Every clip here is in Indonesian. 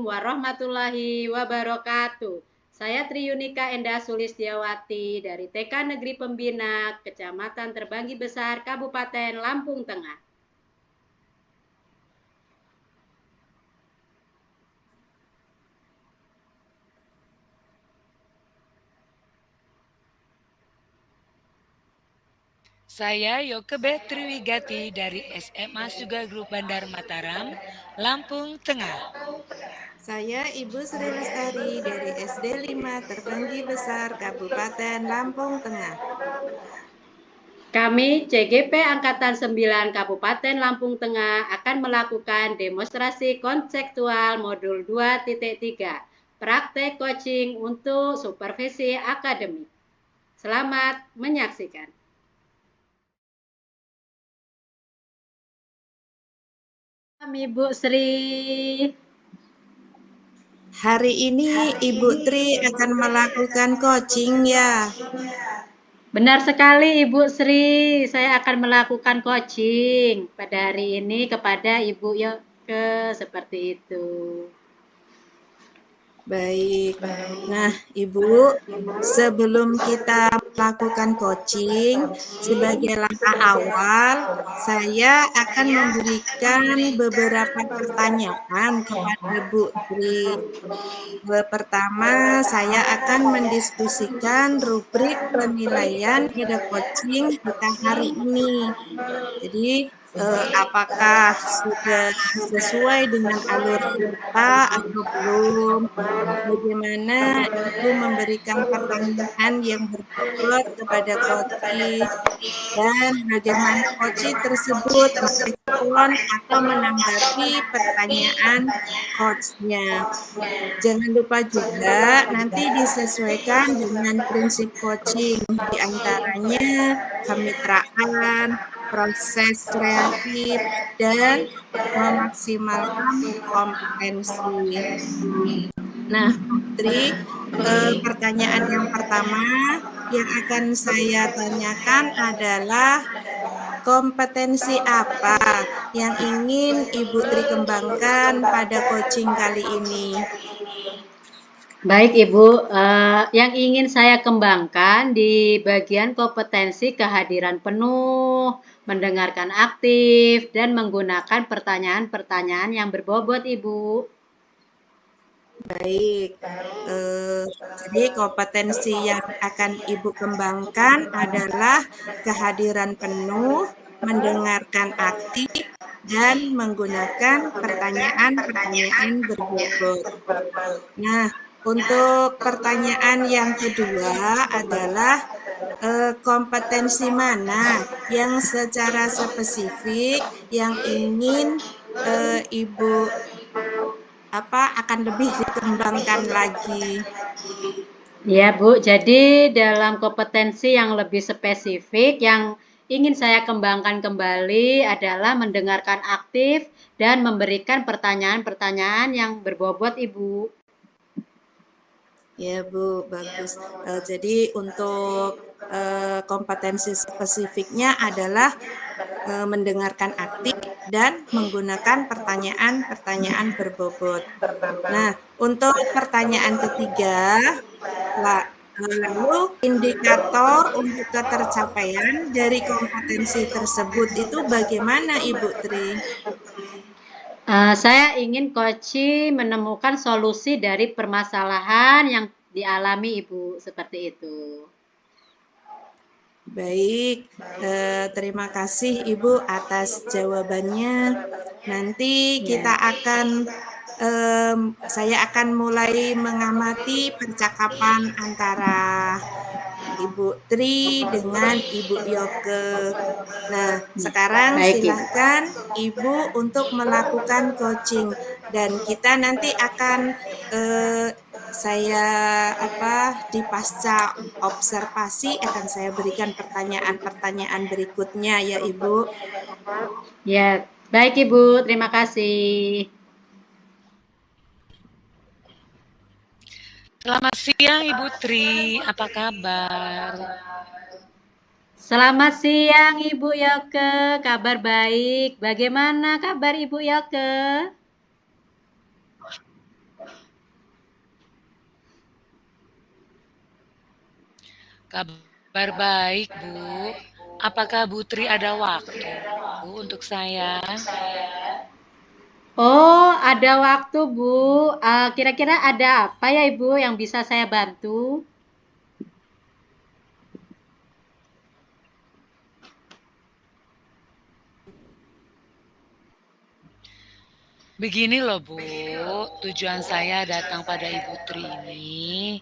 warahmatullahi wabarakatuh. Saya Triyunika Endah Sulistiawati dari TK Negeri Pembina, Kecamatan Terbanggi Besar, Kabupaten Lampung Tengah. Saya Yokebeh Triwigati dari SMA Suga Group Bandar Mataram, Lampung Tengah. Saya Ibu Sri Lestari dari SD 5 Terbanggi Besar, Kabupaten Lampung Tengah. Kami CGP Angkatan 9 Kabupaten Lampung Tengah akan melakukan demonstrasi konseptual modul 2.3, praktek coaching untuk supervisi akademik. Selamat menyaksikan. Ibu Sri. Hari ini Ibu Tri akan melakukan coaching ya? Benar sekali Ibu Sri, saya akan melakukan coaching pada hari ini kepada Ibu Yoke, seperti itu. Baik. Nah, Ibu, sebelum kita melakukan coaching, sebagai langkah awal, saya akan memberikan beberapa pertanyaan kepada Bu Tri. Pertama, saya akan mendiskusikan rubrik penilaian ide coaching kita hari ini. Jadi, apakah sudah sesuai dengan alur kita atau belum? Bagaimana Ibu memberikan pertanyaan yang berbobot kepada coach dan bagaimana coach tersebut merespon atau menanggapi pertanyaan coach-nya. Jangan lupa juga nanti disesuaikan dengan prinsip coaching, di antaranya kemitraan, proses kreatif, dan memaksimalkan kompetensi. Nah, Putri, pertanyaan yang pertama yang akan saya tanyakan adalah kompetensi apa yang ingin Ibu Tri kembangkan pada coaching kali ini? Baik Ibu, yang ingin saya kembangkan di bagian kompetensi kehadiran penuh, mendengarkan aktif, dan menggunakan pertanyaan-pertanyaan yang berbobot Ibu. Baik, jadi kompetensi yang akan Ibu kembangkan adalah kehadiran penuh, mendengarkan aktif, dan menggunakan pertanyaan-pertanyaan berbobot. Nah, untuk pertanyaan yang kedua adalah kompetensi mana yang secara spesifik yang ingin Ibu akan lebih dikembangkan lagi? Ya Bu, jadi dalam kompetensi yang lebih spesifik yang ingin saya kembangkan kembali adalah mendengarkan aktif dan memberikan pertanyaan-pertanyaan yang berbobot Ibu. Ya Bu, bagus. Jadi untuk kompetensi spesifiknya adalah mendengarkan aktif dan menggunakan pertanyaan-pertanyaan berbobot. Nah, untuk pertanyaan ketiga, lalu indikator untuk ketercapaian dari kompetensi tersebut itu bagaimana Ibu Tri? Saya ingin coach menemukan solusi dari permasalahan yang dialami Ibu, seperti itu. Baik, terima kasih Ibu atas jawabannya. Nanti kita akan, saya akan mulai mengamati percakapan antara Ibu Tri dengan Ibu Yoke. Nah, sekarang Baik Ibu. silahkan Ibu untuk melakukan coaching dan kita nanti akan saya di pasca observasi akan saya berikan pertanyaan-pertanyaan berikutnya ya Ibu. Ya, baik Ibu, terima kasih. Selamat siang Ibu Tri, apa kabar? Selamat siang Ibu Yoke, kabar baik. Bagaimana kabar Ibu Yoke? Kabar baik, Bu. Apakah Bu Tri ada waktu untuk saya? Oh, ada waktu, Bu. Kira-kira ada apa ya, Ibu, yang bisa saya bantu? Begini loh, Bu. Tujuan saya datang pada Ibu Tri ini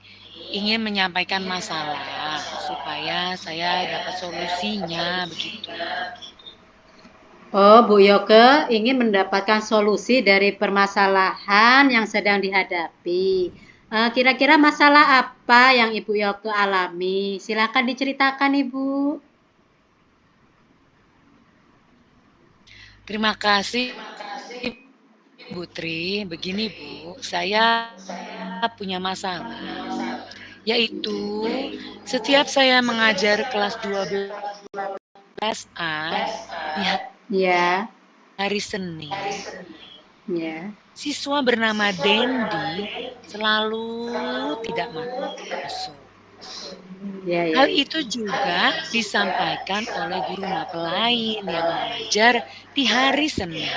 ingin menyampaikan masalah supaya saya dapat solusinya begitu. Oh, Bu Yoke ingin mendapatkan solusi dari permasalahan yang sedang dihadapi. Kira-kira masalah apa yang Ibu Yoke alami? Silakan diceritakan, Ibu. Terima kasih, Bu Tri. Begini, Bu, saya punya masalah, yaitu setiap saya mengajar kelas 12A di Ya, hari Senin, ya, siswa bernama Dendi selalu tidak masuk. ya, ya, Hal ya. itu juga disampaikan oleh guru mapel lain yang mengajar di hari Senin.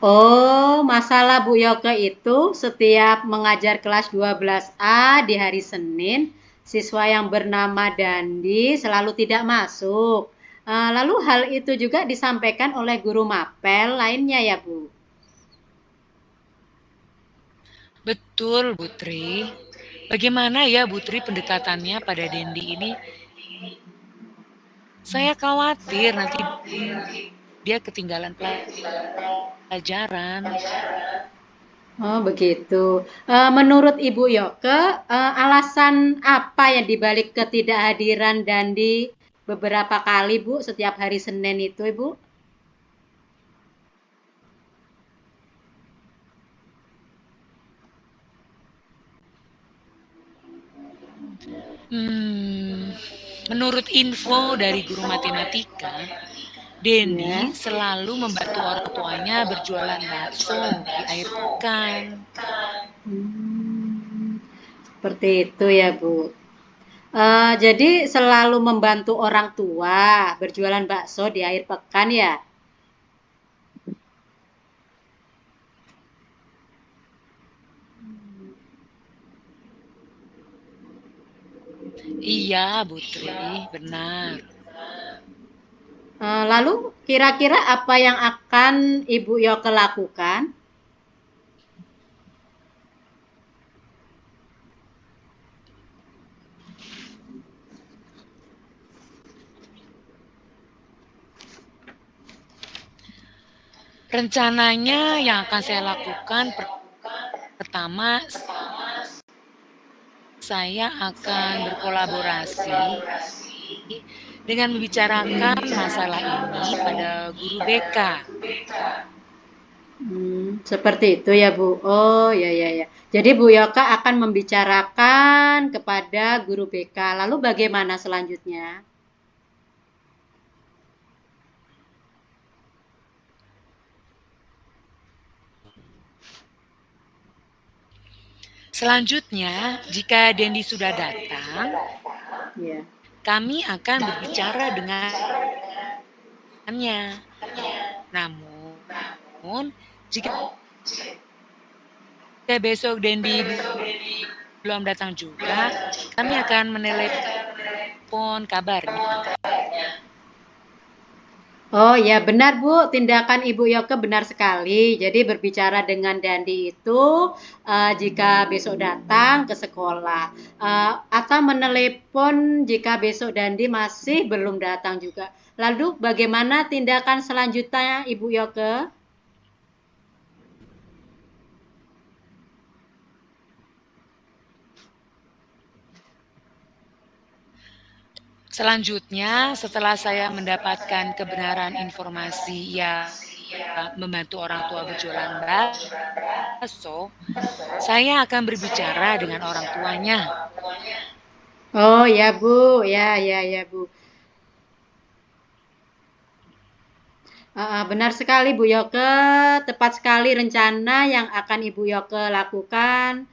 Oh, masalah Bu Yoke itu setiap mengajar kelas 12A di hari Senin, siswa yang bernama Dandi selalu tidak masuk. Lalu hal itu juga disampaikan oleh guru mapel lainnya ya, Bu? Betul, Bu Tri. Bagaimana ya Bu Tri pendekatannya pada Dendi ini? Saya khawatir nanti dia ketinggalan pelajaran. Oh, begitu. Menurut Ibu Yoke, alasan apa yang dibalik ketidakhadiran Dandi beberapa kali, Bu, setiap hari Senin itu, Ibu? Menurut info dari guru matematika, Dendi Ya. selalu membantu orang tuanya berjualan bakso di akhir pekan. Seperti itu ya, Bu. Jadi selalu membantu orang tua berjualan bakso di akhir pekan ya? Iya, Bu Tri, benar. Lalu kira-kira apa yang akan Ibu Yoke lakukan? Rencananya yang akan saya lakukan pertama, saya akan berkolaborasi dengan membicarakan masalah ini pada guru BK. Seperti itu ya, Bu. Oh, ya, ya, ya. Jadi Bu Yoka akan membicarakan kepada guru BK. Lalu bagaimana selanjutnya? Selanjutnya, jika Dendi sudah datang, Ya. kami akan berbicara dengannya. Namun, jika besok Dendi belum datang juga, kami akan menelepon kabarnya. Oh ya benar Bu, tindakan Ibu Yoke benar sekali. Jadi berbicara dengan Dandi itu jika besok datang ke sekolah atau menelepon jika besok Dandi masih belum datang juga. Lalu bagaimana tindakan selanjutnya Ibu Yoke? Selanjutnya, setelah saya mendapatkan kebenaran informasi yang membantu orang tua berjualan bakso, saya akan berbicara dengan orang tuanya. Oh ya Bu, ya ya ya Bu. Benar sekali Bu Yoke, tepat sekali rencana yang akan Ibu Yoke lakukan.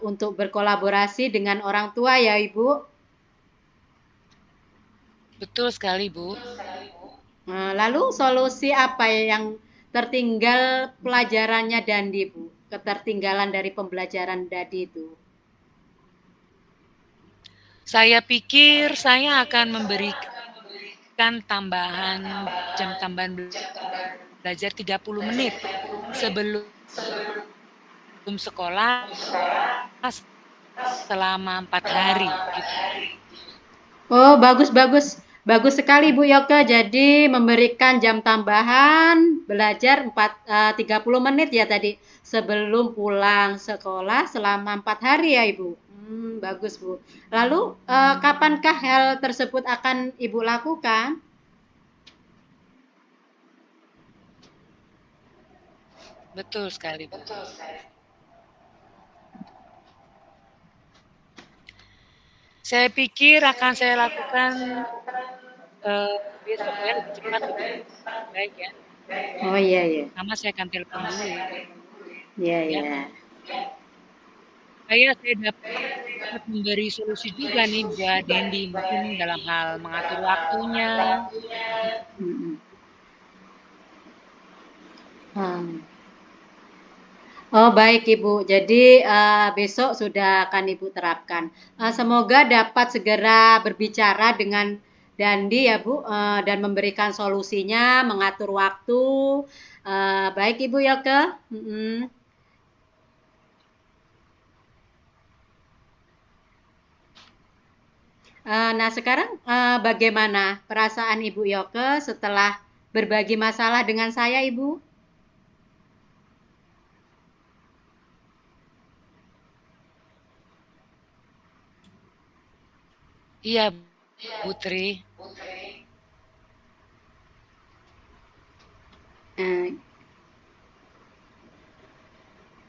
untuk berkolaborasi dengan orang tua ya Ibu. Betul sekali, Bu. Lalu solusi apa yang tertinggal pelajarannya Dandi, Bu? Ketertinggalan dari pembelajaran Dandi itu. Saya pikir saya akan memberikan jam tambahan belajar 30 menit sebelum sekolah selama 4 hari gitu. Oh, bagus bagus. Bagus sekali Bu Yoke. Jadi memberikan jam tambahan belajar 30 menit ya tadi sebelum pulang sekolah selama 4 hari ya Ibu. Bagus Bu. Lalu kapankah hal tersebut akan Ibu lakukan? Betul sekali, Bu. Saya pikir akan saya lakukan besok ya, lebih cepat lebih baik ya. Oh iya iya. Pertama saya akan telepon dulu Iya ya. iya. Saya dapat memberi solusi juga nih buat Dendi, mungkin dalam hal mengatur waktunya. Mm-mm. Hmm. Oh baik Ibu, jadi besok sudah akan Ibu terapkan. Semoga dapat segera berbicara dengan Dandi ya Bu, dan memberikan solusinya, mengatur waktu. Baik Ibu Yoke. Mm-mm. Nah sekarang bagaimana perasaan Ibu Yoke setelah berbagi masalah dengan saya Ibu? Iya, Putri. Eh,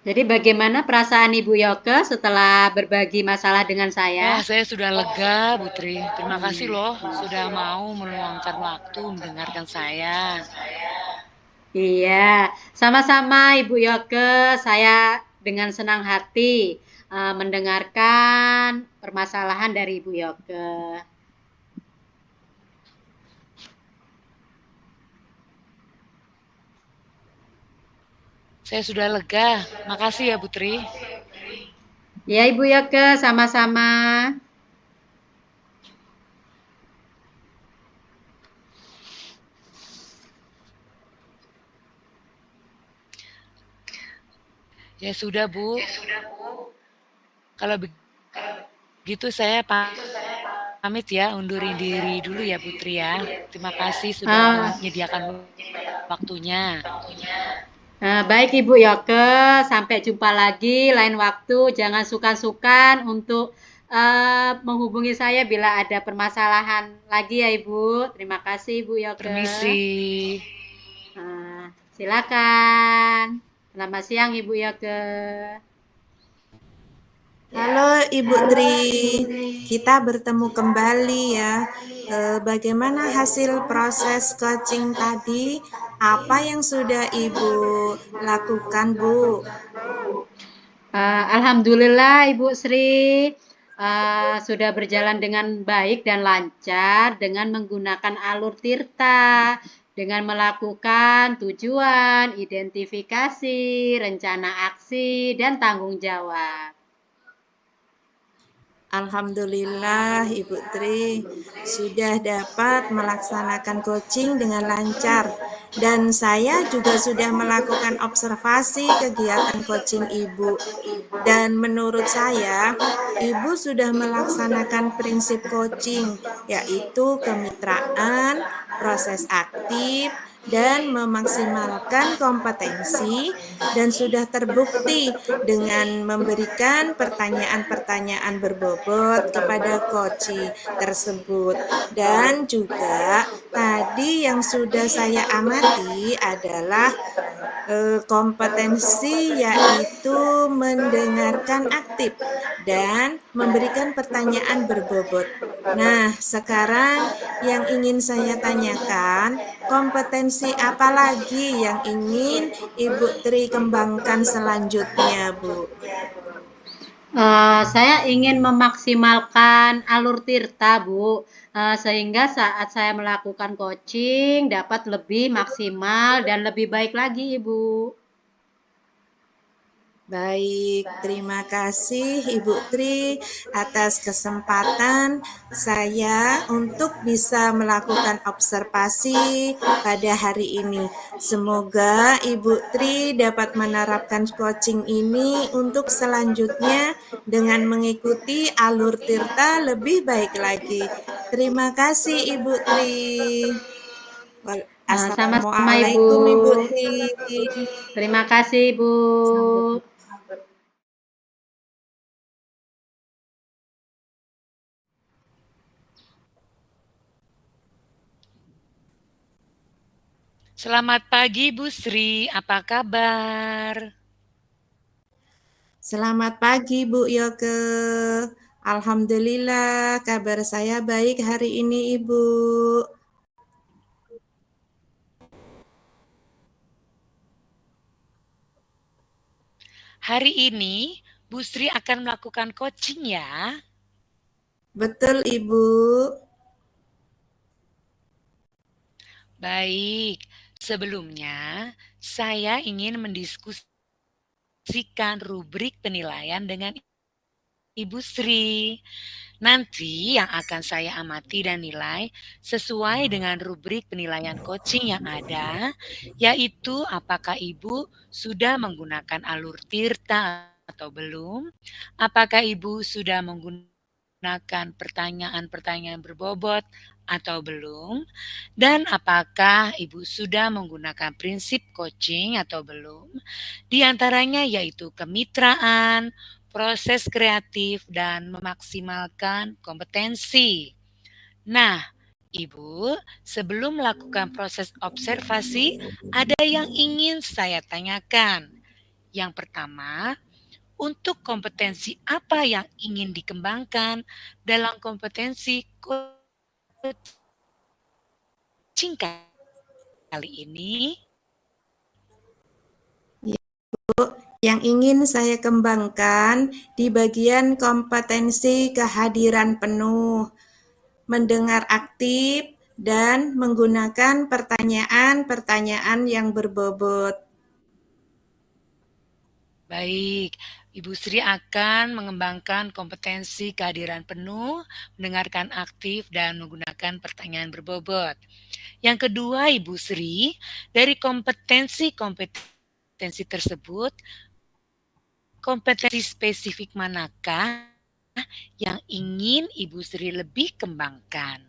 Jadi bagaimana perasaan Ibu Yoke setelah berbagi masalah dengan saya? Wah, saya sudah lega, Putri. Terima kasih loh sudah mau meluangkan waktu mendengarkan saya. Iya, sama-sama Ibu Yoke. Saya dengan senang hati mendengarkan permasalahan dari Ibu Yoke. Saya sudah lega. Makasih ya, Putri. Ya Ibu Yoke, sama-sama. Ya sudah, Bu. Kalau begitu saya pamit ya, undurin diri dulu ya, Putri ya. Terima kasih sudah menyediakan waktunya. Baik Ibu Yoke, sampai jumpa lagi lain waktu. Jangan sukan-sukan untuk menghubungi saya bila ada permasalahan lagi ya Ibu. Terima kasih Ibu Yoke. Permisi. Silakan. Selamat siang Ibu Yoke. Halo Ibu Tri, kita bertemu kembali ya. Bagaimana hasil proses coaching tadi? Apa yang sudah Ibu lakukan, Bu? Alhamdulillah Ibu Sri sudah berjalan dengan baik dan lancar dengan menggunakan alur tirta, dengan melakukan tujuan, identifikasi, rencana aksi, dan tanggung jawab. Alhamdulillah Ibu Tri sudah dapat melaksanakan coaching dengan lancar dan saya juga sudah melakukan observasi kegiatan coaching Ibu dan menurut saya Ibu sudah melaksanakan prinsip coaching yaitu kemitraan, proses aktif, dan memaksimalkan kompetensi dan sudah terbukti dengan memberikan pertanyaan-pertanyaan berbobot kepada coach tersebut. Dan juga tadi yang sudah saya amati adalah kompetensi yaitu mendengarkan aktif dan memberikan pertanyaan berbobot. Nah, sekarang yang ingin saya tanyakan, kompetensi apa lagi yang ingin Ibu Tri kembangkan selanjutnya, Bu? Saya ingin memaksimalkan alur tirta, Bu, sehingga saat saya melakukan coaching dapat lebih maksimal dan lebih baik lagi, Ibu. Baik, terima kasih Ibu Tri atas kesempatan saya untuk bisa melakukan observasi pada hari ini. Semoga Ibu Tri dapat menerapkan coaching ini untuk selanjutnya dengan mengikuti alur tirta lebih baik lagi. Terima kasih Ibu Tri. Sama-sama, Ibu. Assalamualaikum Ibu Tri. Terima kasih, Ibu. Sampai Selamat pagi Bu Sri, apa kabar? Selamat pagi Bu Yoke. Alhamdulillah kabar saya baik hari ini Ibu. Hari ini Bu Sri akan melakukan coaching ya. Betul Ibu. Baik, sebelumnya saya ingin mendiskusikan rubrik penilaian dengan Ibu Sri. Nanti yang akan saya amati dan nilai sesuai dengan rubrik penilaian coaching yang ada, yaitu apakah Ibu sudah menggunakan alur tirta atau belum, apakah Ibu sudah menggunakan pertanyaan-pertanyaan berbobot atau belum, dan apakah Ibu sudah menggunakan prinsip coaching atau belum. Di antaranya yaitu kemitraan, proses kreatif, dan memaksimalkan kompetensi. Nah, Ibu, sebelum melakukan proses observasi, ada yang ingin saya tanyakan. Yang pertama, untuk kompetensi apa yang ingin dikembangkan dalam kompetensi coaching kali ini? Yang ingin saya kembangkan di bagian kompetensi kehadiran penuh, mendengar aktif, dan menggunakan pertanyaan-pertanyaan yang berbobot. Baik, Ibu Sri akan mengembangkan kompetensi kehadiran penuh, mendengarkan aktif, dan menggunakan pertanyaan berbobot. Yang kedua, Ibu Sri, dari kompetensi tersebut, kompetensi spesifik manakah yang ingin Ibu Sri lebih kembangkan?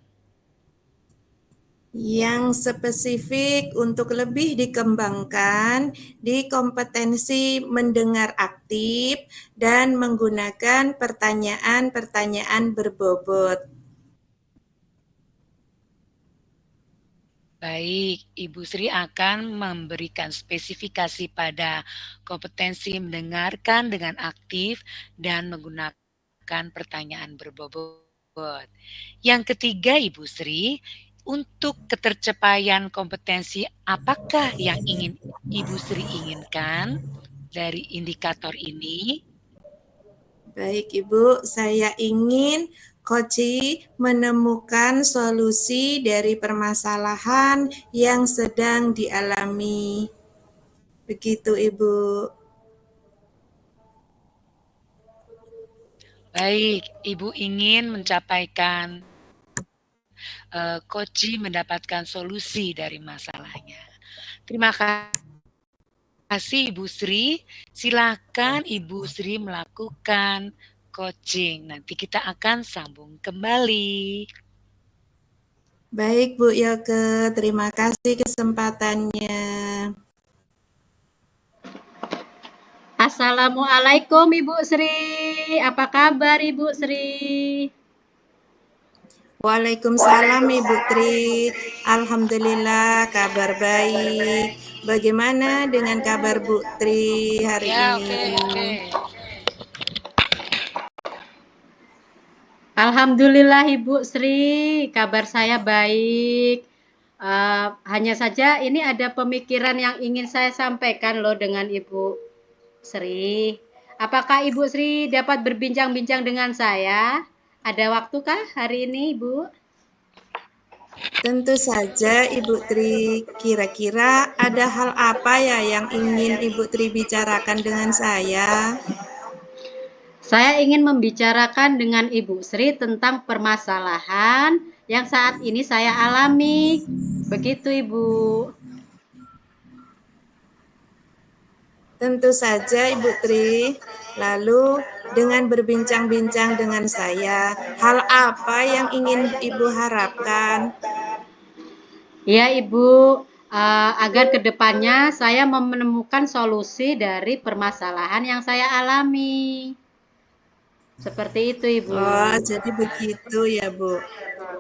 Yang spesifik untuk lebih dikembangkan di kompetensi mendengar aktif dan menggunakan pertanyaan-pertanyaan berbobot. Baik, Ibu Sri akan memberikan spesifikasi pada kompetensi mendengarkan dengan aktif dan menggunakan pertanyaan berbobot. Yang ketiga, Ibu Sri, untuk ketercapaian kompetensi apakah yang ingin Ibu Sri inginkan dari indikator ini? Baik Ibu, saya ingin Koci menemukan solusi dari permasalahan yang sedang dialami. Begitu Ibu. Baik, Ibu ingin mencapaikan Koci mendapatkan solusi dari masalahnya. Terima kasih Ibu Sri. Silakan Ibu Sri melakukan coaching. Nanti kita akan sambung kembali. Baik Bu Yoke, terima kasih kesempatannya. Assalamualaikum Ibu Sri. Apa kabar Ibu Sri? Waalaikumsalam Ibu Tri. Alhamdulillah kabar baik. Bagaimana dengan kabar Bu Tri hari ini? Oke. Alhamdulillah Ibu Sri, kabar saya baik. Hanya saja ini ada pemikiran yang ingin saya sampaikan loh dengan Ibu Sri. Apakah Ibu Sri dapat berbincang-bincang dengan saya? Ada waktukah hari ini, Ibu? Tentu saja, Ibu Tri. Kira-kira ada hal apa ya yang ingin Ibu Tri bicarakan dengan saya? Saya ingin membicarakan dengan Ibu Sri tentang permasalahan yang saat ini saya alami. Begitu, Ibu. Tentu saja, Ibu Tri. Lalu, dengan berbincang-bincang dengan saya, hal apa yang ingin Ibu harapkan? Ya, Ibu, agar kedepannya saya menemukan solusi dari permasalahan yang saya alami. Seperti itu, Ibu. Oh, jadi begitu ya, Bu.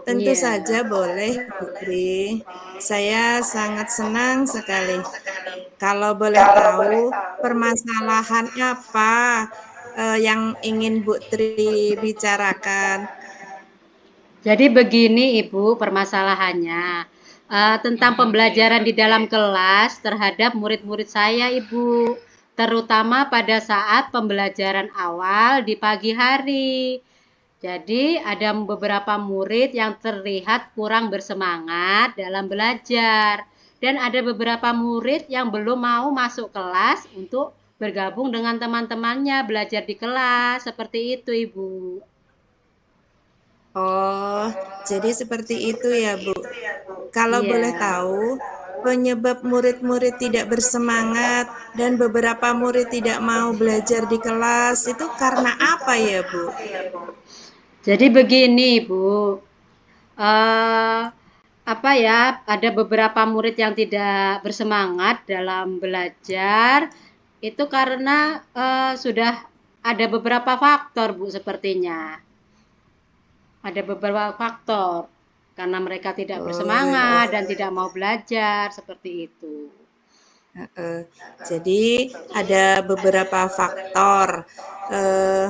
Tentu Iya. saja boleh, Bu Tri. Saya sangat senang sekali. Kalau boleh tahu, permasalahan apa yang ingin Bu Tri bicarakan? Jadi begini Ibu permasalahannya, tentang pembelajaran di dalam kelas terhadap murid-murid saya Ibu, terutama pada saat pembelajaran awal di pagi hari. Jadi ada beberapa murid yang terlihat kurang bersemangat dalam belajar dan ada beberapa murid yang belum mau masuk kelas untuk bergabung dengan teman-temannya belajar di kelas, seperti itu Ibu. Oh, jadi seperti itu ya, Bu. Kalau Iya. boleh tahu, penyebab murid-murid tidak bersemangat dan beberapa murid tidak mau belajar di kelas itu karena apa ya, Bu? Jadi begini, Bu. Apa ya, ada beberapa murid yang tidak bersemangat dalam belajar, itu karena sudah ada beberapa faktor, Bu, sepertinya. Ada beberapa faktor, karena mereka tidak Oh, iya. bersemangat dan tidak mau belajar, seperti itu. Heeh. Jadi ada beberapa faktor. Eh,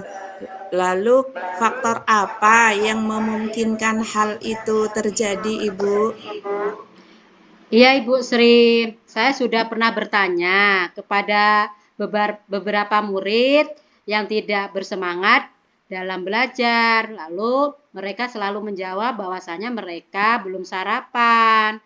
Lalu faktor apa yang memungkinkan hal itu terjadi, Ibu? Iya Ibu Sri, saya sudah pernah bertanya kepada beberapa murid yang tidak bersemangat dalam belajar. Lalu mereka selalu menjawab bahwasanya mereka belum sarapan.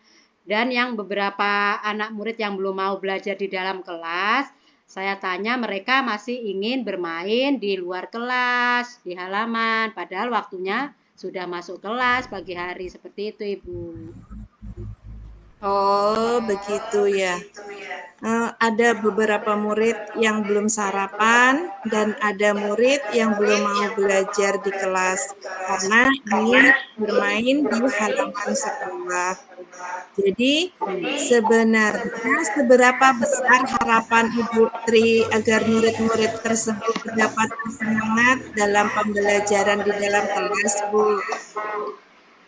Dan yang beberapa anak murid yang belum mau belajar di dalam kelas, saya tanya mereka masih ingin bermain di luar kelas, di halaman. Padahal waktunya sudah masuk kelas pagi hari, seperti itu Ibu. Oh, begitu ya. Ada beberapa murid yang belum sarapan dan ada murid yang belum mau belajar di kelas karena ingin bermain di halaman sekolah. Jadi, sebenarnya seberapa besar harapan Ibu Tri agar murid-murid tersebut dapat bersemangat dalam pembelajaran di dalam kelas, Bu?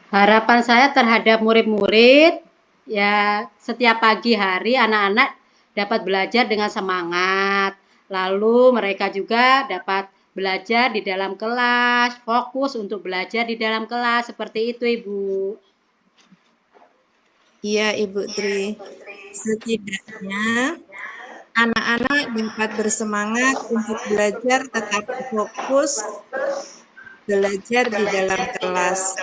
Harapan saya terhadap murid-murid, ya setiap pagi hari anak-anak dapat belajar dengan semangat. Lalu mereka juga dapat belajar di dalam kelas, fokus untuk belajar di dalam kelas, seperti itu Ibu. Iya, Ibu Tri. Setidaknya anak-anak dapat bersemangat untuk belajar tetapi fokus belajar di dalam kelas.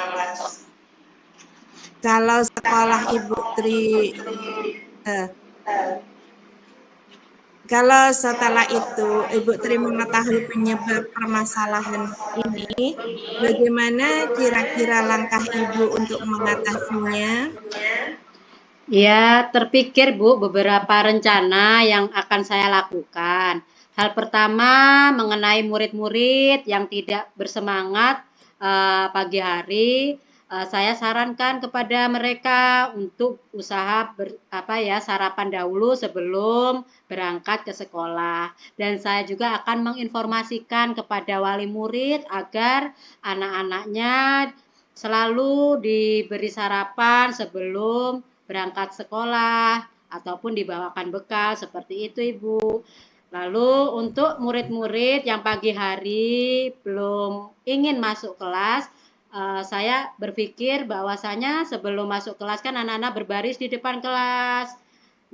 Kalau sekolah Ibu Tri, eh, kalau setelah itu Ibu Tri mengetahui penyebab permasalahan ini, bagaimana kira-kira langkah Ibu untuk mengatasinya? Ya, terpikir Bu beberapa rencana yang akan saya lakukan. Hal pertama mengenai murid-murid yang tidak bersemangat pagi hari, saya sarankan kepada mereka untuk usaha sarapan dahulu sebelum berangkat ke sekolah. Dan saya juga akan menginformasikan kepada wali murid agar anak-anaknya selalu diberi sarapan sebelum berangkat sekolah ataupun dibawakan bekal seperti itu Ibu. Lalu untuk murid-murid yang pagi hari belum ingin masuk kelas, saya berpikir bahwasanya sebelum masuk kelas kan anak-anak berbaris di depan kelas.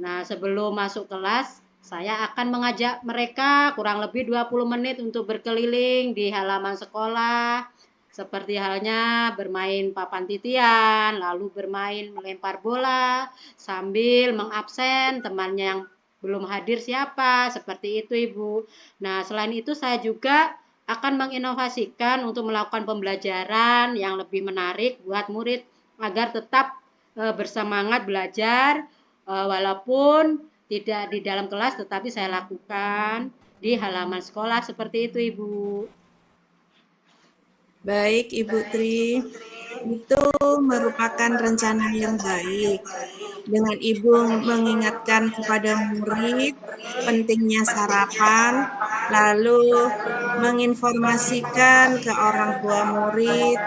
Nah, sebelum masuk kelas Saya akan mengajak mereka kurang lebih 20 menit untuk berkeliling di halaman sekolah, seperti halnya bermain papan titian, lalu bermain melempar bola, sambil mengabsen temannya yang belum hadir siapa, seperti itu Ibu. Nah, selain itu saya juga akan menginovasikan untuk melakukan pembelajaran yang lebih menarik buat murid agar tetap bersemangat belajar walaupun tidak di dalam kelas, tetapi saya lakukan di halaman sekolah seperti itu, Ibu. Baik, Ibu Tri. Itu merupakan rencana yang baik. Dengan Ibu mengingatkan kepada murid pentingnya sarapan, lalu menginformasikan ke orang tua murid,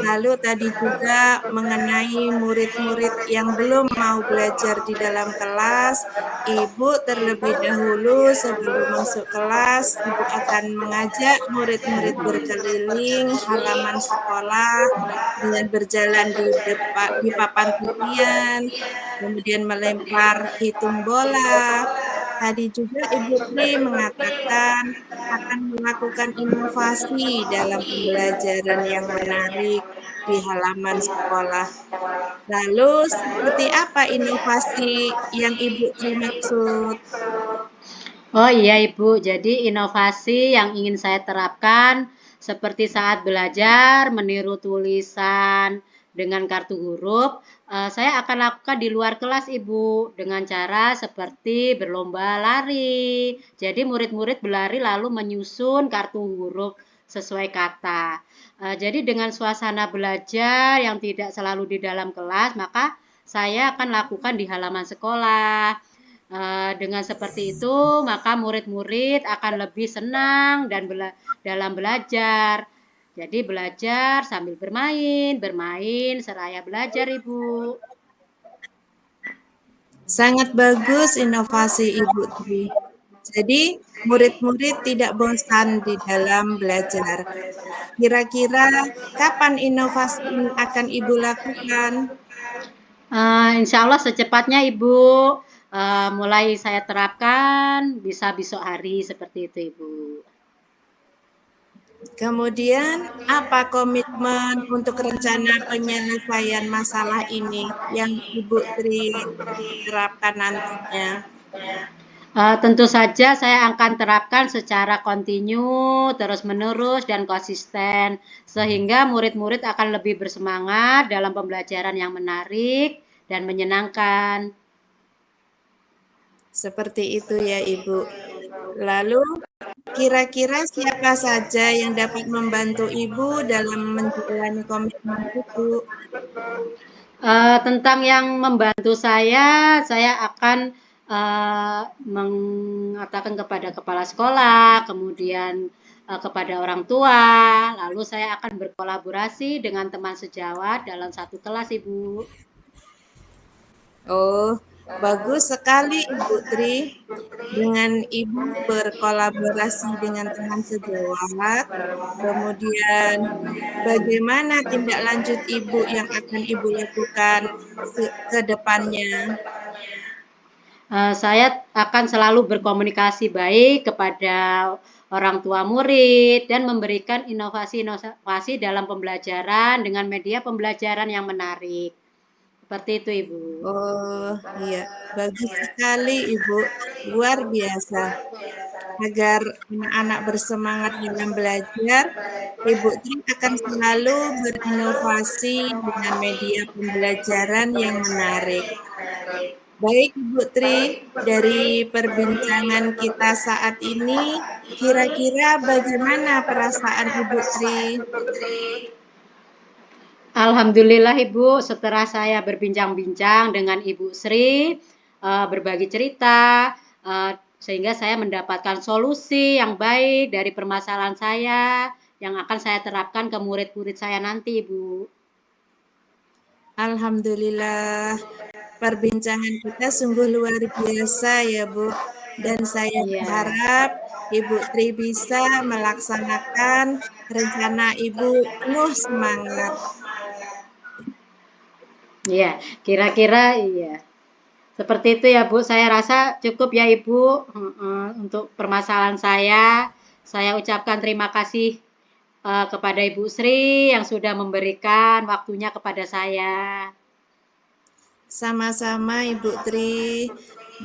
lalu tadi juga mengenai murid-murid yang belum mau belajar di dalam kelas, Ibu terlebih dahulu sebelum masuk kelas, Ibu akan mengajak murid-murid berkeliling halaman sekolah dengan berjalan di papan titian, kemudian melempar hitung bola. Tadi juga Ibu Tri mengatakan akan melakukan inovasi dalam pembelajaran yang menarik di halaman sekolah. Lalu seperti apa inovasi yang Ibu Tri maksud? Oh iya Ibu, jadi inovasi yang ingin saya terapkan seperti saat belajar meniru tulisan dengan kartu huruf, saya akan lakukan di luar kelas Ibu dengan cara seperti berlomba lari. Jadi murid-murid berlari lalu menyusun kartu huruf sesuai kata. Jadi dengan suasana belajar yang tidak selalu di dalam kelas, maka saya akan lakukan di halaman sekolah. Dengan seperti itu, maka murid-murid akan lebih senang dan dalam belajar. Jadi belajar sambil bermain, bermain seraya belajar, Ibu. Sangat bagus inovasi Ibu Tri. Jadi murid-murid tidak bosan di dalam belajar. Kira-kira kapan inovasi ini akan Ibu lakukan? Insya Allah secepatnya, Ibu. Mulai saya terapkan bisa besok hari seperti itu, Ibu. Kemudian, apa komitmen untuk rencana penyelesaian masalah ini yang Ibu Tri terapkan nantinya? Tentu saja saya akan terapkan secara kontinu, terus-menerus, dan konsisten, sehingga murid-murid akan lebih bersemangat dalam pembelajaran yang menarik dan menyenangkan. Seperti itu ya, Ibu. Lalu, kira-kira siapa saja yang dapat membantu Ibu dalam menjalani komitmen itu? Tentang yang membantu saya akan mengatakan kepada kepala sekolah, kemudian kepada orang tua, lalu saya akan berkolaborasi dengan teman sejawat dalam satu kelas, Ibu. Oh, bagus sekali Ibu Tri. Dengan Ibu berkolaborasi dengan teman sejawat, kemudian bagaimana tindak lanjut Ibu yang akan Ibu lakukan ke depannya? Saya akan selalu berkomunikasi baik kepada orang tua murid dan memberikan inovasi-inovasi dalam pembelajaran dengan media pembelajaran yang menarik. Seperti itu, Ibu. Oh, iya, bagus sekali Ibu, luar biasa. Agar anak-anak bersemangat dalam belajar, Ibu Tri akan selalu berinovasi dengan media pembelajaran yang menarik. Baik Ibu Tri, dari perbincangan kita saat ini, kira-kira bagaimana perasaan Ibu Tri? Alhamdulillah Ibu, setelah saya berbincang-bincang dengan Ibu Sri, berbagi cerita, sehingga saya mendapatkan solusi yang baik dari permasalahan saya yang akan saya terapkan ke murid-murid saya nanti, Ibu. Alhamdulillah, perbincangan kita sungguh luar biasa ya Bu. Dan saya Iya. berharap Ibu Tri bisa melaksanakan rencana Ibu penuh semangat. Iya, kira-kira iya. Seperti itu ya Bu, saya rasa cukup ya Ibu untuk permasalahan saya. Saya ucapkan terima kasih kepada Ibu Sri yang sudah memberikan waktunya kepada saya. Sama-sama Ibu Tri.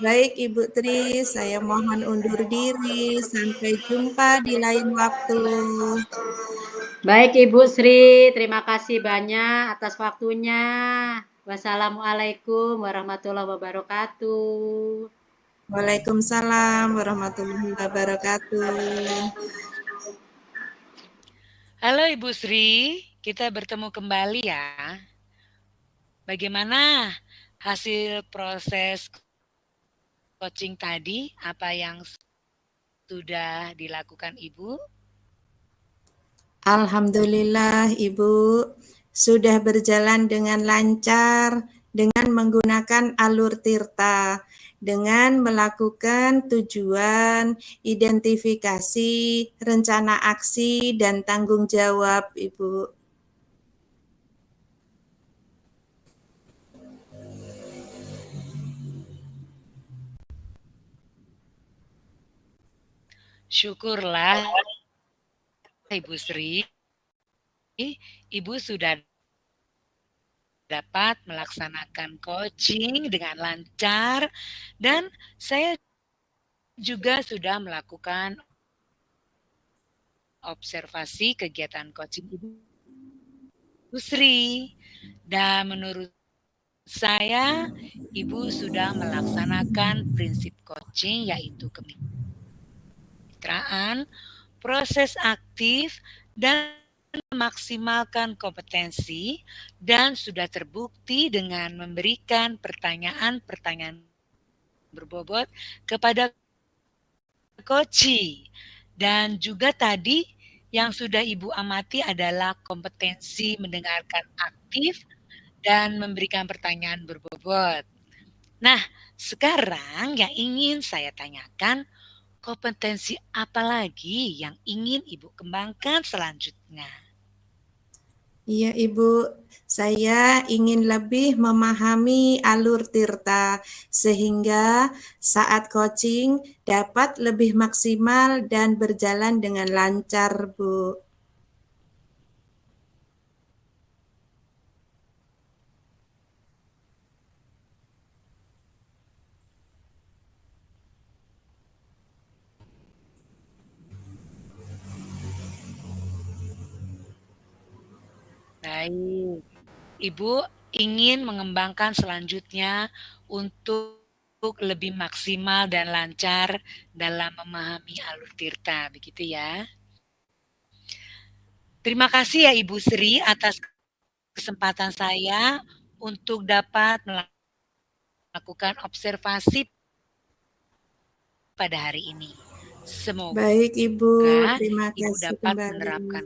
Baik Ibu Tri, saya mohon undur diri. Sampai jumpa di lain waktu. Baik Ibu Sri, terima kasih banyak atas waktunya. Wassalamualaikum warahmatullahi wabarakatuh. Waalaikumsalam warahmatullahi wabarakatuh. Halo Ibu Sri, kita bertemu kembali ya. Bagaimana hasil proses coaching tadi? Apa yang sudah dilakukan Ibu? Alhamdulillah Ibu, sudah berjalan dengan lancar dengan menggunakan alur tirta, dengan melakukan tujuan, identifikasi, rencana aksi, dan tanggung jawab Ibu. Syukurlah Ibu Sri, Ibu sudah dapat melaksanakan coaching dengan lancar dan saya juga sudah melakukan observasi kegiatan coaching Ibu Sri dan menurut saya Ibu sudah melaksanakan prinsip coaching yaitu kemitraan, proses aktif dan memaksimalkan kompetensi dan sudah terbukti dengan memberikan pertanyaan-pertanyaan berbobot kepada coaching. Dan juga tadi yang sudah Ibu amati adalah kompetensi mendengarkan aktif dan memberikan pertanyaan berbobot. Nah, sekarang yang ingin saya tanyakan, kompetensi apa lagi yang ingin Ibu kembangkan selanjutnya? Iya Ibu, saya ingin lebih memahami alur tirta sehingga saat coaching dapat lebih maksimal dan berjalan dengan lancar Bu. Baik, Ibu ingin mengembangkan selanjutnya untuk lebih maksimal dan lancar dalam memahami alur tirta, begitu ya. Terima kasih ya Ibu Sri atas kesempatan saya untuk dapat melakukan observasi pada hari ini. Semoga Baik Ibu, terima Ibu kasih dapat kembali. menerapkan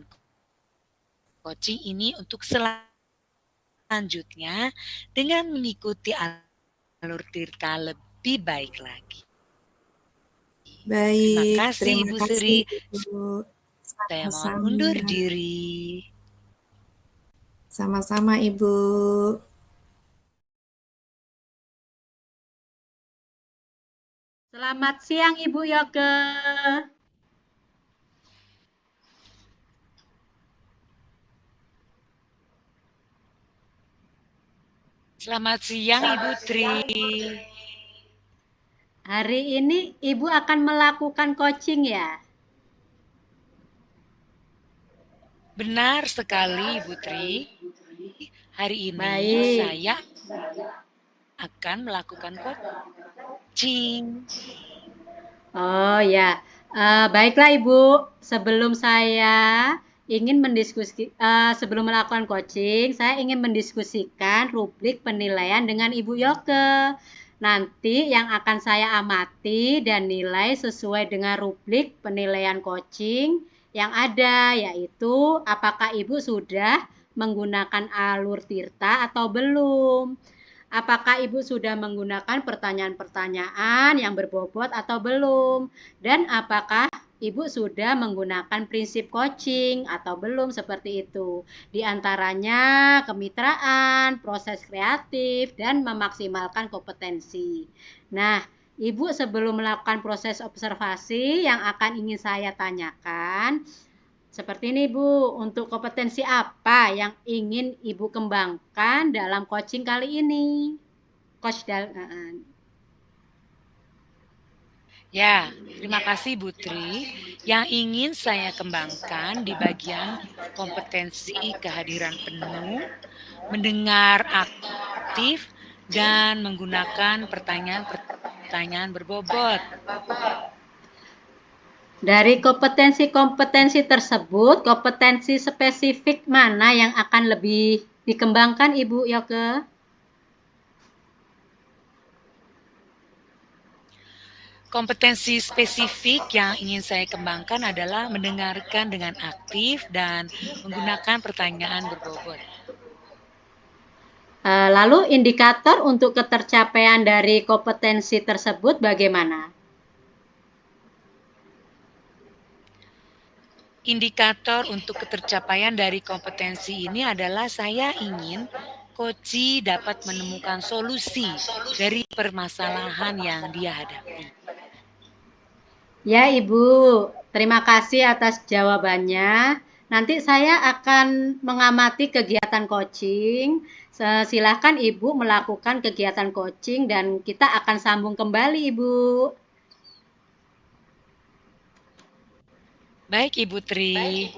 coaching ini untuk selanjutnya dengan mengikuti alur tirta lebih baik lagi. Baik, Terima kasih Ibu Sri. Ibu. Saya mohon undur diri. Sama-sama Ibu. Selamat siang Ibu Yoke. Selamat siang Ibu Tri. Hari ini Ibu akan melakukan coaching ya? Benar sekali Ibu Tri. Hari ini Baik. saya akan melakukan coaching. Oh ya, baiklah Ibu. Sebelum saya ingin sebelum melakukan coaching, saya ingin mendiskusikan rubrik penilaian dengan Ibu Yoke. Nanti yang akan saya amati dan nilai sesuai dengan rubrik penilaian coaching yang ada, yaitu apakah Ibu sudah menggunakan alur tirta atau belum. Apakah Ibu sudah menggunakan pertanyaan-pertanyaan yang berbobot atau belum? Dan apakah Ibu sudah menggunakan prinsip coaching atau belum seperti itu. Di antaranya kemitraan, proses kreatif, dan memaksimalkan kompetensi. Nah, Ibu sebelum melakukan proses observasi yang akan ingin saya tanyakan, seperti ini Bu, untuk kompetensi apa yang ingin Ibu kembangkan dalam coaching kali ini? Coach Ya, terima kasih Bu Tri. Yang ingin saya kembangkan di bagian kompetensi kehadiran penuh, mendengar aktif, dan menggunakan pertanyaan-pertanyaan berbobot. Dari kompetensi-kompetensi tersebut, kompetensi spesifik mana yang akan lebih dikembangkan Ibu Yoke? Kompetensi spesifik yang ingin saya kembangkan adalah mendengarkan dengan aktif dan menggunakan pertanyaan berbobot. Lalu indikator untuk ketercapaian dari kompetensi tersebut bagaimana? Indikator untuk ketercapaian dari kompetensi ini adalah saya ingin coachi dapat menemukan solusi dari permasalahan yang dia hadapi. Ya Ibu, terima kasih atas jawabannya. Nanti saya akan mengamati kegiatan coaching. Silakan Ibu melakukan kegiatan coaching dan kita akan sambung kembali Ibu. Baik Ibu Tri.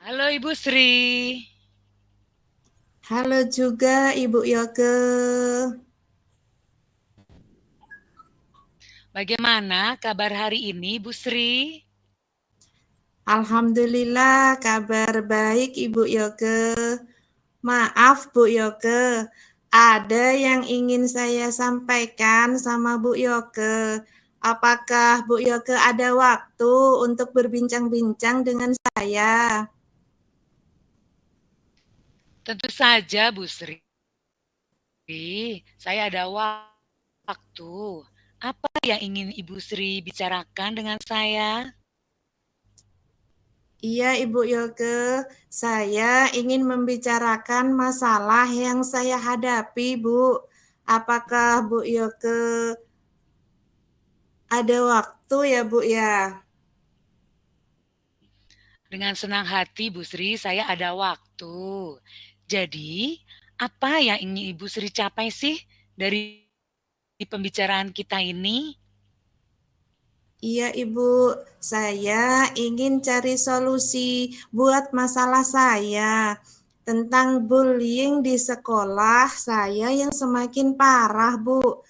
Halo Ibu Sri. Halo juga Ibu Yoke. Bagaimana kabar hari ini Bu Sri? Alhamdulillah kabar baik Ibu Yoke. Maaf Bu Yoke, ada yang ingin saya sampaikan sama Bu Yoke. Apakah Bu Yoke ada waktu untuk berbincang-bincang dengan saya? Tentu saja Bu Sri. Saya ada waktu. Apa yang ingin Ibu Sri bicarakan dengan saya? Iya Ibu Yoke, saya ingin membicarakan masalah yang saya hadapi Bu. Apakah Bu Yoke ada waktu ya Bu ya? Dengan senang hati Bu Sri, saya ada waktu. Jadi, apa yang ingin Ibu Sri capai sih dari pembicaraan kita ini? Iya Ibu, saya ingin cari solusi buat masalah saya tentang bullying di sekolah saya yang semakin parah Bu.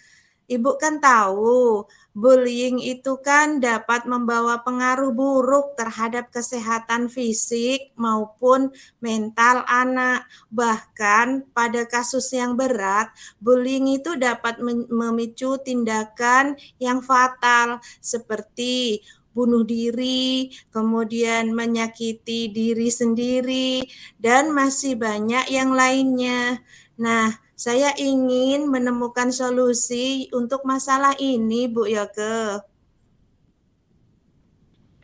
Ibu kan tahu, bullying itu kan dapat membawa pengaruh buruk terhadap kesehatan fisik maupun mental anak. Bahkan pada kasus yang berat, bullying itu dapat memicu tindakan yang fatal seperti bunuh diri, kemudian menyakiti diri sendiri, dan masih banyak yang lainnya. Nah, saya ingin menemukan solusi untuk masalah ini, Bu Yoke.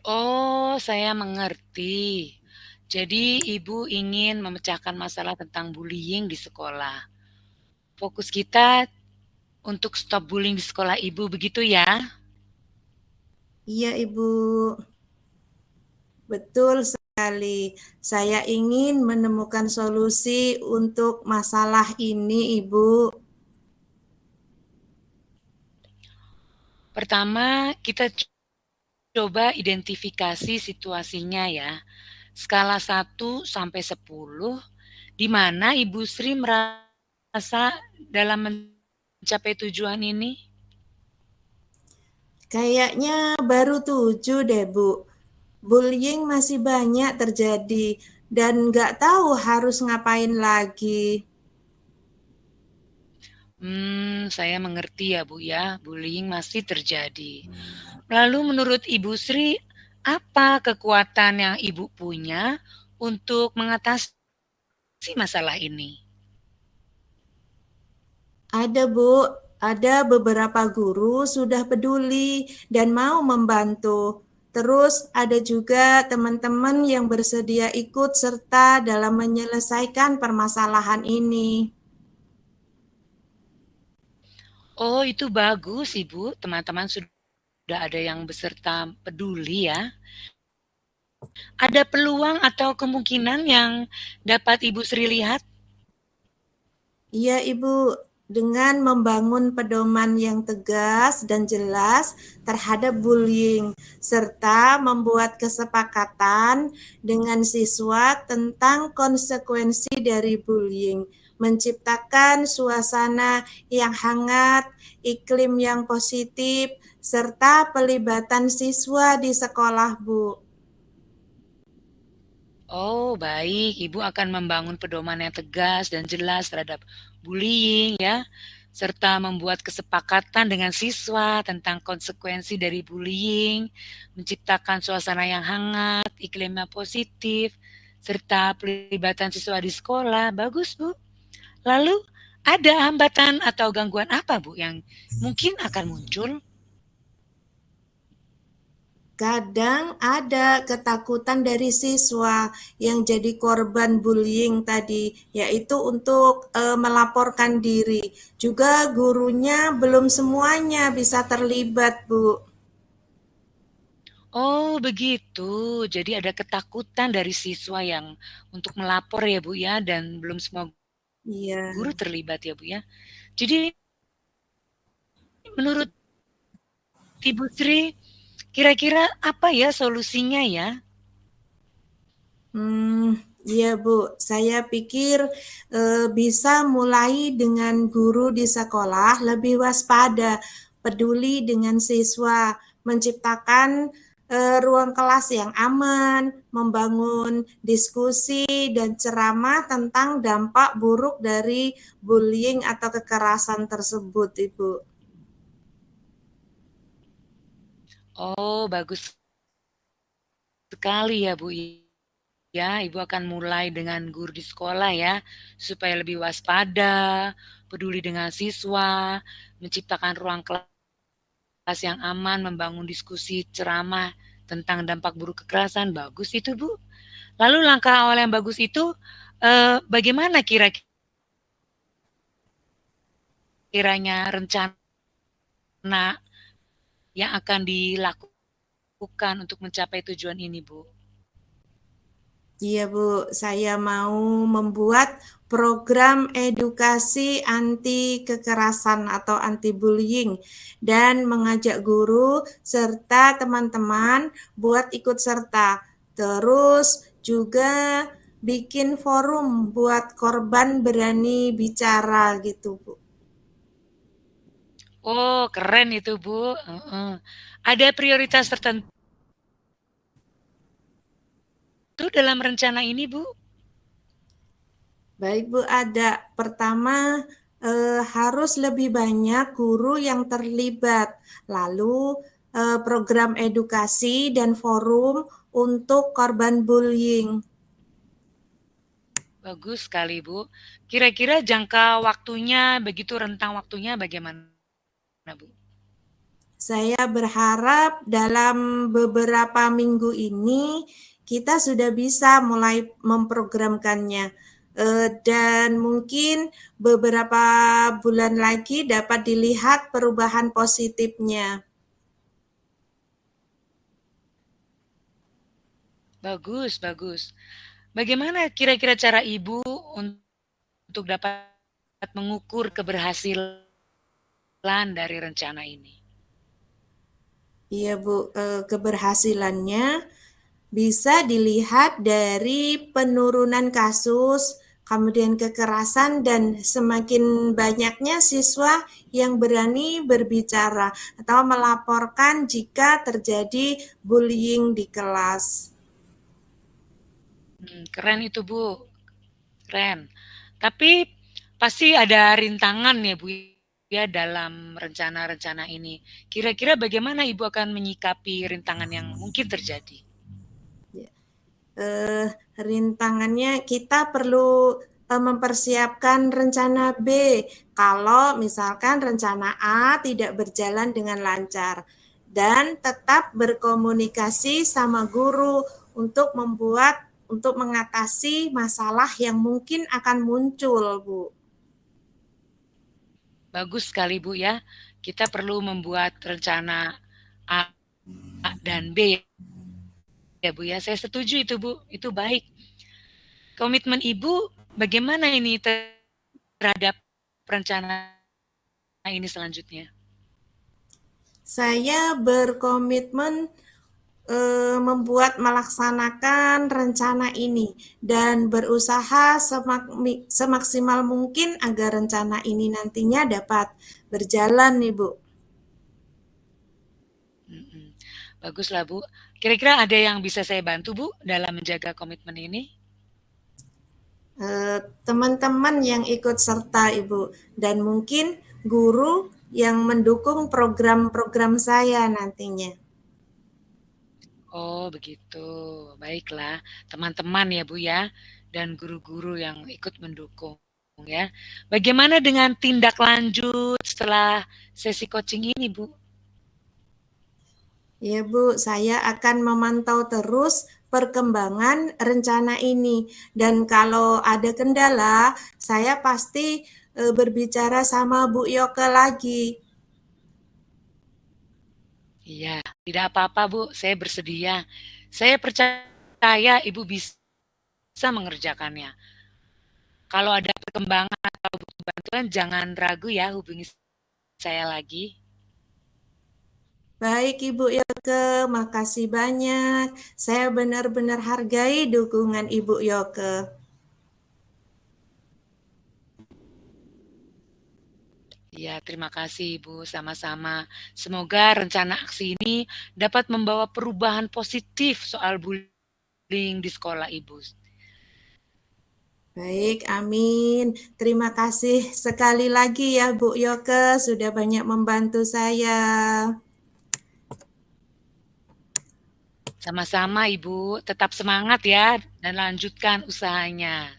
Oh, saya mengerti. Jadi, Ibu ingin memecahkan masalah tentang bullying di sekolah. Fokus kita untuk stop bullying di sekolah Ibu, begitu ya? Iya, Ibu. Betul sekali. Saya ingin menemukan solusi untuk masalah ini, Ibu. Pertama, kita coba identifikasi situasinya ya. Skala 1 sampai 10, di mana Ibu Sri merasa dalam mencapai tujuan ini? Kayaknya baru 7 deh, Bu. Bullying masih banyak terjadi dan nggak tahu harus ngapain lagi. Saya mengerti ya Bu ya, bullying masih terjadi. Lalu menurut Ibu Sri, apa kekuatan yang Ibu punya untuk mengatasi masalah ini? Ada Bu, ada beberapa guru sudah peduli dan mau membantu. Terus ada juga teman-teman yang bersedia ikut serta dalam menyelesaikan permasalahan ini. Oh, itu bagus, Ibu. Teman-teman sudah ada yang beserta peduli ya. Ada peluang atau kemungkinan yang dapat Ibu Sri lihat? Iya, Ibu, dengan membangun pedoman yang tegas dan jelas terhadap bullying, serta membuat kesepakatan dengan siswa tentang konsekuensi dari bullying, menciptakan suasana yang hangat, iklim yang positif, serta pelibatan siswa di sekolah, Bu. Oh, baik. Ibu akan membangun pedoman yang tegas dan jelas terhadap bullying ya, serta membuat kesepakatan dengan siswa tentang konsekuensi dari bullying, menciptakan suasana yang hangat, iklim yang positif, serta pelibatan siswa di sekolah. Bagus, Bu. Lalu, ada hambatan atau gangguan apa, Bu, yang mungkin akan muncul? Kadang ada ketakutan dari siswa yang jadi korban bullying tadi, yaitu untuk melaporkan diri. Juga gurunya belum semuanya bisa terlibat, Bu. Oh, begitu. Jadi ada ketakutan dari siswa yang untuk melapor ya, Bu ya, dan belum semua Iya. guru terlibat ya, Bu ya. Jadi menurut Ibu Sri, kira-kira apa ya solusinya ya? Iya Bu, saya pikir bisa mulai dengan guru di sekolah lebih waspada, peduli dengan siswa, menciptakan ruang kelas yang aman, membangun diskusi dan ceramah tentang dampak buruk dari bullying atau kekerasan tersebut, Ibu. Oh, bagus sekali ya, Bu ya. Ibu akan mulai dengan guru di sekolah ya, supaya lebih waspada, peduli dengan siswa, menciptakan ruang kelas yang aman, membangun diskusi ceramah tentang dampak buruk kekerasan. Bagus itu, Bu. Lalu langkah awal yang bagus itu bagaimana kiranya rencana yang akan dilakukan untuk mencapai tujuan ini, Bu? Iya Bu, saya mau membuat program edukasi anti kekerasan atau anti bullying dan mengajak guru serta teman-teman buat ikut serta. Terus juga bikin forum buat korban berani bicara gitu Bu. Oh, keren itu, Bu. Ada prioritas tertentu dalam rencana ini, Bu? Baik Bu, ada. Pertama, harus lebih banyak guru yang terlibat. Lalu program edukasi dan forum untuk korban bullying. Bagus sekali, Bu. Kira-kira jangka waktunya, begitu rentang waktunya bagaimana, Bu? Saya berharap dalam beberapa minggu ini kita sudah bisa mulai memprogramkannya. Dan mungkin beberapa bulan lagi dapat dilihat perubahan positifnya. Bagus, bagus. Bagaimana kira-kira cara Ibu untuk dapat mengukur keberhasilan dari rencana ini? Iya Bu, keberhasilannya bisa dilihat dari penurunan kasus, kemudian kekerasan, dan semakin banyaknya siswa yang berani berbicara atau melaporkan jika terjadi bullying di kelas. Keren itu, Bu. Keren. Tapi pasti ada rintangan ya, Bu, ya dalam rencana-rencana ini. Kira-kira bagaimana Ibu akan menyikapi rintangan yang mungkin terjadi? Rintangannya kita perlu mempersiapkan rencana B kalau misalkan rencana A tidak berjalan dengan lancar, dan tetap berkomunikasi sama guru untuk mengatasi masalah yang mungkin akan muncul, Bu. Bagus sekali Bu ya. Kita perlu membuat rencana A dan B ya Bu ya. Saya setuju itu Bu, itu baik. Komitmen Ibu bagaimana ini terhadap rencana ini selanjutnya? Saya berkomitmen melaksanakan rencana ini dan berusaha semaksimal mungkin agar rencana ini nantinya dapat berjalan nih, Bu. Baguslah Bu. Kira-kira ada yang bisa saya bantu Bu dalam menjaga komitmen ini? Teman-teman yang ikut serta Ibu, dan mungkin guru yang mendukung program-program saya nantinya. Oh begitu, baiklah. Teman-teman ya Bu ya, dan guru-guru yang ikut mendukung ya. Bagaimana dengan tindak lanjut setelah sesi coaching ini Bu? Ya Bu, saya akan memantau terus perkembangan rencana ini, dan kalau ada kendala, saya pasti berbicara sama Bu Yoke lagi. Iya, tidak apa-apa Bu, saya bersedia. Saya percaya Ibu bisa mengerjakannya. Kalau ada perkembangan atau butuh bantuan, jangan ragu ya hubungi saya lagi. Baik Ibu Yoke, makasih banyak. Saya benar-benar hargai dukungan Ibu Yoke. Ya, terima kasih Ibu, sama-sama. Semoga rencana aksi ini dapat membawa perubahan positif soal bullying di sekolah Ibu. Baik, amin. Terima kasih sekali lagi ya Bu Yoke, sudah banyak membantu saya. Sama-sama Ibu, tetap semangat ya dan lanjutkan usahanya.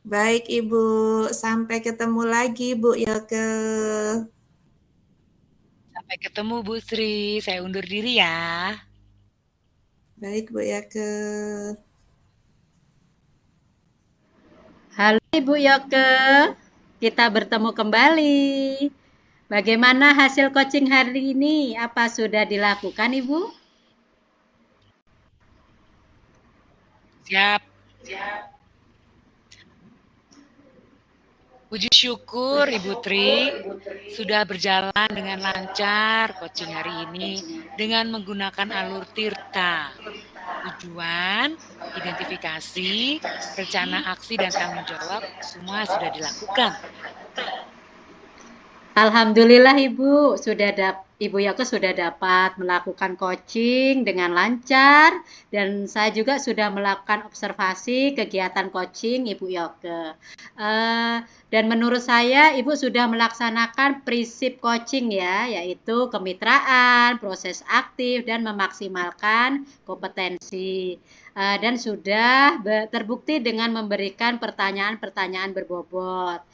Baik Ibu, sampai ketemu lagi Bu Yoke. Sampai ketemu Bu Sri, saya undur diri ya. Baik Bu Yoke. Halo Ibu Yoke, kita bertemu kembali. Bagaimana hasil coaching hari ini? Apa sudah dilakukan Ibu? Siap. Puji syukur Ibu Tri sudah berjalan dengan lancar coaching hari ini dengan menggunakan alur Tirta. Tujuan, identifikasi, rencana aksi dan tanggung jawab semua sudah dilakukan. Alhamdulillah Ibu Yoke sudah dapat melakukan coaching dengan lancar, dan saya juga sudah melakukan observasi kegiatan coaching Ibu Yoke. Dan menurut saya Ibu sudah melaksanakan prinsip coaching ya, yaitu kemitraan, proses aktif, dan memaksimalkan kompetensi. Dan sudah terbukti dengan memberikan pertanyaan-pertanyaan berbobot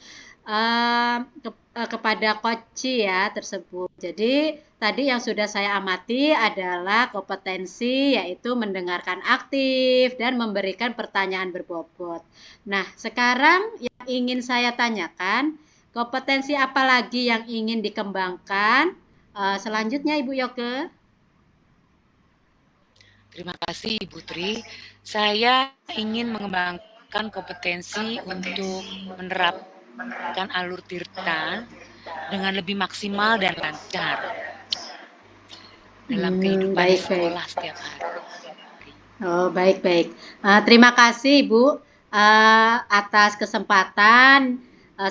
kepada coach ya tersebut. Jadi tadi yang sudah saya amati adalah kompetensi, yaitu mendengarkan aktif dan memberikan pertanyaan berbobot. Nah, sekarang yang ingin saya tanyakan, kompetensi apa lagi yang ingin dikembangkan selanjutnya Ibu Yoke? Terima kasih Ibu Tri. Saya ingin mengembangkan kompetensi untuk menerapkan alur Tirta dengan lebih maksimal dan lancar dalam kehidupan di sekolah setiap hari. Oh, baik-baik. Terima kasih Ibu atas kesempatan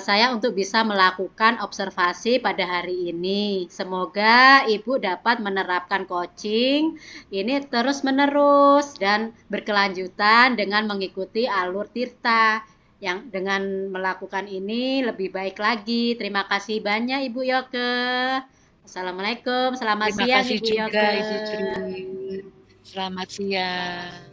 saya untuk bisa melakukan observasi pada hari ini. Semoga Ibu dapat menerapkan coaching ini terus-menerus dan berkelanjutan dengan mengikuti alur Tirta. Yang dengan melakukan ini lebih baik lagi. Terima kasih banyak Ibu Yoke. Assalamualaikum, selamat siang Ibu Yoke. Terima kasih juga Ibu Tri. Selamat siang.